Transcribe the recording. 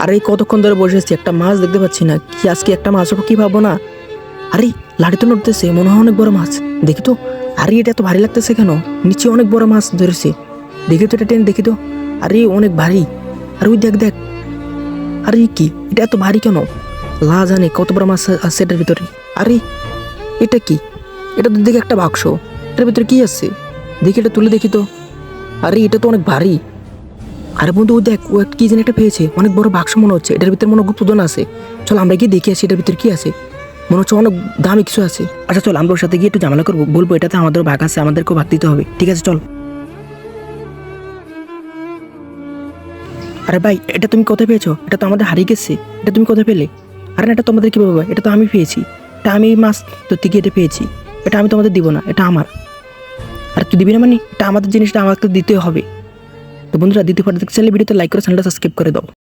আরে কতক্ষণ ধরে বসে আছি, একটা মাছ দেখতে পাচ্ছি না। কি আজকে একটা মাছ কি পাবো না? আরে লাড়ি তো নড়তেছে, মনে হয় অনেক বড় মাছ। দেখি তো। আরে এটা এত ভারী লাগতেছে কেন? নিচে অনেক বড় মাছ ধরেছে। দেখি তো, এটা টেন দেখি তো। আরে অনেক ভারী। আর ওই দেখ দেখ। আরে কি এটা এত ভারী কেন? লা জানে কত বড় মাছ আছে এটার ভিতরে। আরে এটা কি? এটা তো দেখি একটা বাক্স। এটার ভিতরে কি আছে? দেখি এটা তুলে দেখি তো। আরে এটা তো অনেক ভারী। আরে বন্ধু ও দেখ, ও কি যেন একটা পেয়েছে, অনেক বড় বাক্স মনে হচ্ছে। এটার ভিতরে মনে হয় গুপ্তধন আছে। চল আমরা গিয়ে দেখে আসি এটার ভিতরে কি আছে। মনে হচ্ছে অনেক দামি কিছু আছে। আচ্ছা চল, আমরা ওর সাথে গিয়ে একটু ঝামেলা করবো, বলবো এটাতে আমাদের ভাগ আছে, আমাদেরকেও ভাগ দিতে হবে। ঠিক আছে চল। আরে ভাই, এটা তুমি কোথায় পেয়েছো? এটা তো আমাদের হারিয়ে গেছে। এটা তুমি কোথায় পেলে? আরে না, এটা তোমাদের কীভাবে হবে? এটা তো আমি পেয়েছি। এটা আমি এই মাছ ধরতে গিয়ে এটা পেয়েছি। এটা আমি তোমাদের দিব না, এটা আমার। আর তুই দিবি না মানে? এটা আমাদের জিনিসটা আমাকে দিতে হবে। তো বন্ধুরা, দ্বিতীয় পার্ট দেখতে চাইলে ভিডিওতে লাইক করে চ্যানেলটা সাবস্ক্রাইব করে দাও।